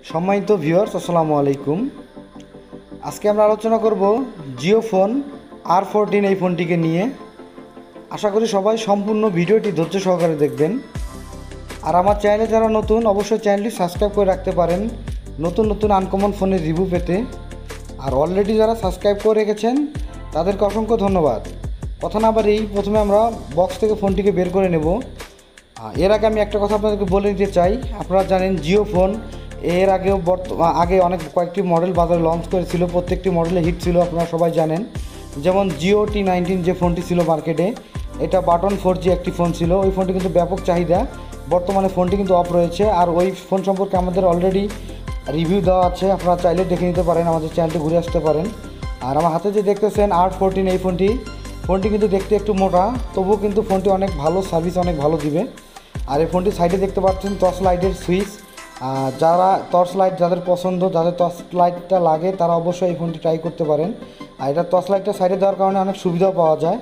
সম্মানিত ভিউয়ার্স, আসসালামু আলাইকুম। আজকে আমরা আলোচনা করব জিও ফোন R14 এই ফোনটিকে নিয়ে। আশা করি সবাই সম্পূর্ণ ভিডিওটি ধৈর্য সহকারে দেখবেন। আর আমার চ্যানেলে যারা নতুন, অবশ্যই চ্যানেলটি সাবস্ক্রাইব করে রাখতে পারেন নতুন নতুন আনকমন ফোনের রিভিউ পেতে। আর অলরেডি যারা সাবস্ক্রাইব করে রেখেছেন তাদেরকে অসংখ্য ধন্যবাদ। কথা না বাড়িয়েই প্রথমে আমরা বক্স থেকে ফোনটিকে বের করে নেব। এর আগে আমি একটা কথা আপনাদেরকে বলে দিতে চাই, আপনারা জানেন জিও ফোন এর আগেও আগে অনেক কয়েকটি মডেল বাজারে লঞ্চ করেছিল। প্রত্যেকটি মডেলে হিট ছিল, আপনারা সবাই জানেন। যেমন জিও T19 যে ফোনটি ছিল মার্কেটে, এটা বাটন 4G একটি ফোন ছিল। ওই ফোনটি কিন্তু ব্যাপক চাহিদা। বর্তমানে ফোনটি কিন্তু অফ রয়েছে। আর ওই ফোন সম্পর্কে আমাদের অলরেডি রিভিউ দেওয়া আছে, আপনারা চাইলে দেখে নিতে পারেন, আমাদের চ্যানেলটি ঘুরে আসতে পারেন। আর আমার হাতে যে দেখতেছেন R14 এই ফোনটি কিন্তু দেখতে একটু মোটা, তবুও কিন্তু ফোনটি অনেক ভালো সার্ভিস, অনেক ভালো দিবে। আর এই ফোনটি সাইডে দেখতে পাচ্ছেন টর্চ লাইটের সুইচ। যারা টর্চ লাইট যাদের পছন্দ, যাদের টর্চ লাইটটা লাগে তারা অবশ্যই এই ফোনটি ট্রাই করতে পারেন। আর এটা টর্চ লাইটটা সাইডে দেওয়ার কারণে অনেক সুবিধাও পাওয়া যায়।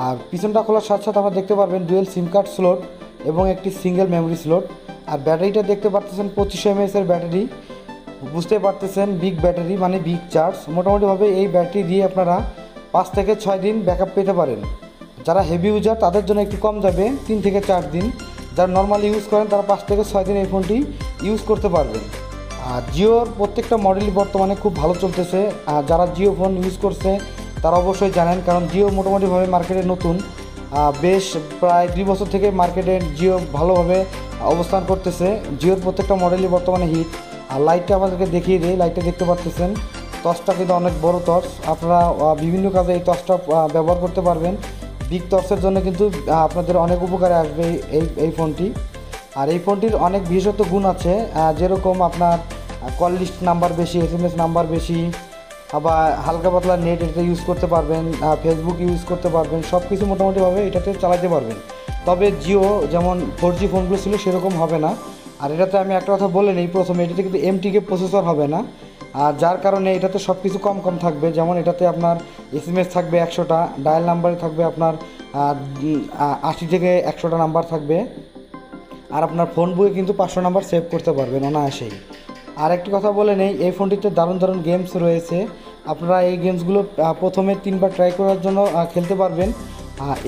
আর পিছনটা খোলার সাথে সাথে আপনারা দেখতে পারবেন ডুয়েল সিম কার্ড স্লট এবং একটি সিঙ্গেল মেমোরি স্লট। আর ব্যাটারিটা দেখতে পাচ্ছেন 2500 mAh এর ব্যাটারি। বুঝতে পারতেছেন বিগ ব্যাটারি মানে বিগ চার্জ। মোটামুটিভাবে এই ব্যাটারি দিয়ে আপনারা 5 থেকে 6 দিন ব্যাকআপ পেতে পারেন। যারা হেভি ইউজার তাদের জন্য একটু কম যাবে, 3 থেকে 4 দিন। যারা নর্মালি ইউজ করেন তারা 5 থেকে 6 দিন এই ফোনটি ইউজ করতে পারবেন। আর জিওর প্রত্যেকটা মডেলই বর্তমানে খুব ভালো চলতেছে। আর যারা জিও ফোন ইউজ করছে তারা অবশ্যই জানেন, কারণ জিও মোটামুটিভাবে মার্কেটে নতুন। বেশ প্রায় 2 বছর থেকে মার্কেটে জিও ভালোভাবে অবস্থান করতেছে। জিওর প্রত্যেকটা মডেলই বর্তমানে হিট। আর লাইটটা আমাদেরকে দেখিয়ে দিই, লাইটটা দেখতে পাচ্ছেন, টর্চটা কিন্তু অনেক বড় টর্চ। আপনারা বিভিন্ন কাজে এই টর্চটা ব্যবহার করতে পারবেন। বিগ টর্চের জন্য কিন্তু আপনাদের অনেক উপকারে আসবে এই ফোনটি। আর এই ফোনটির অনেক বিশেষত্ব গুণ আছে, যেরকম আপনার কল লিস্ট নাম্বার বেশি, SMS নাম্বার বেশি, আবার হালকা পাতলা নেট এটাতে ইউজ করতে পারবেন, ফেসবুক ইউজ করতে পারবেন, সব কিছু মোটামুটিভাবে এটাতে চালাতে পারবেন। তবে জিও যেমন 4G ফোনগুলো ছিল সেরকম হবে না। আর এটাতে আমি একটা কথা বলে নিই প্রথমে, এটাতে কিন্তু MTK প্রসেসর হবে না। আর যার কারণে এটাতে সব কিছু কম কম থাকবে। যেমন এটাতে আপনার SMS থাকবে 100টা, ডায়াল নাম্বারে থাকবে আপনার 80 থেকে 100টা নাম্বার থাকবে। আর আপনার ফোন বইয়ে কিন্তু 500 নাম্বার সেভ করতে পারবেন অনায়াসেই। আর একটি কথা বলে নেই, এই ফোনটিতে দারুণ দারুণ গেমস রয়েছে। আপনারা এই গেমসগুলো প্রথমে 3বার ট্রাই করার জন্য খেলতে পারবেন।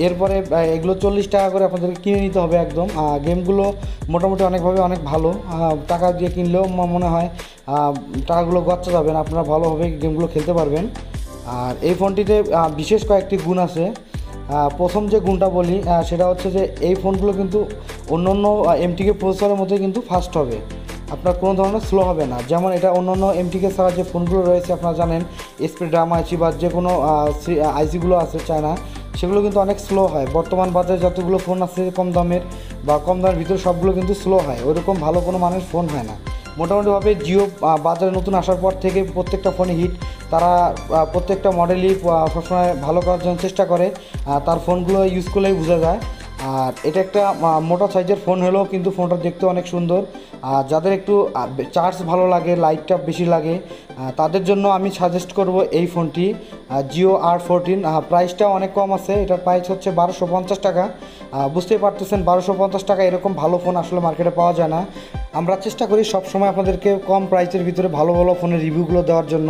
এরপরে এগুলো 40 টাকা করে আপনাদেরকে কিনে নিতে হবে একদম। গেমগুলো মোটামুটি অনেকভাবে অনেক ভালো, টাকা দিয়ে কিনলেও মনে হয় টাকাগুলো গচ্চা যাবেন, আপনারা ভালোভাবে গেমগুলো খেলতে পারবেন। আর এই ফোনটিতে বিশেষ কয়েকটি গুণ আছে। প্রথম যে গুণটা বলি সেটা হচ্ছে যে এই ফোনগুলো কিন্তু অন্য অন্য MTK প্রসেসরের মধ্যে কিন্তু ফাস্ট হবে, আপনার কোনো ধরনের স্লো হবে না। যেমন এটা অন্য অন্য MTK ছাড়া যে ফোনগুলো রয়েছে আপনারা জানেন, স্প্রেড্রাম আইসি বা যে কোনো আইসিগুলো আছে চায়না, সেগুলো কিন্তু অনেক স্লো হয়। বর্তমান বাজারে যতগুলো ফোন আছে কম দামের বা কম দামের ভিতরে সবগুলো কিন্তু স্লো হয়, ওইরকম ভালো কোনো মানের ফোন হয় না। মোটামুটিভাবে জিও বাজারে নতুন আসার পর থেকে প্রত্যেকটা ফোনে হিট। তারা প্রত্যেকটা মডেলই সবসময় ভালো করার জন্য চেষ্টা করে, তার ফোনগুলো ইউজ করলেই বোঝা যায়। আর এটা একটা মোটা সাইজের ফোন হলেও কিন্তু ফোনটা দেখতে অনেক সুন্দর। আর যাদের একটু চার্জ ভালো লাগে, লাইটটা বেশি লাগে, তাদের জন্য আমি সাজেস্ট করব এই ফোনটি জিও R14। প্রাইসটা অনেক কম আছে, এটার প্রাইস হচ্ছে 1250 টাকা। বুঝতেই পারতেছেন 1250 টাকা এরকম ভালো ফোন আসলে মার্কেটে পাওয়া যায় না। আমরা চেষ্টা করি সবসময় আপনাদেরকে কম প্রাইসের ভিতরে ভালো ভালো ফোনের রিভিউগুলো দেওয়ার জন্য।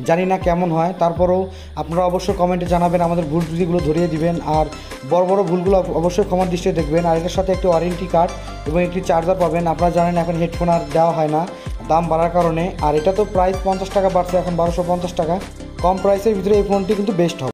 জানি না কেমন হয়, তারপরেও আপনারা অবশ্যই কমেন্টে জানাবেন, আমাদের ভুল ত্রুটিগুলো ধরিয়ে দিবেন। আর বড় বড় ভুলগুলো অবশ্যই ক্ষমার দৃষ্টিতে দেখবেন। আর এটার সাথে একটি ওয়ারেন্টি কার্ড এবং একটি চার্জার পাবেন। আপনারা জানেন এখন হেডফোন আর দেওয়া হয় না দাম বাড়ার কারণে। আর এটা তো প্রাইস 50 টাকা বাড়ছে, এখন 1250 টাকা। কম প্রাইসের ভিতরে এই ফোনটি কিন্তু বেস্ট হবে।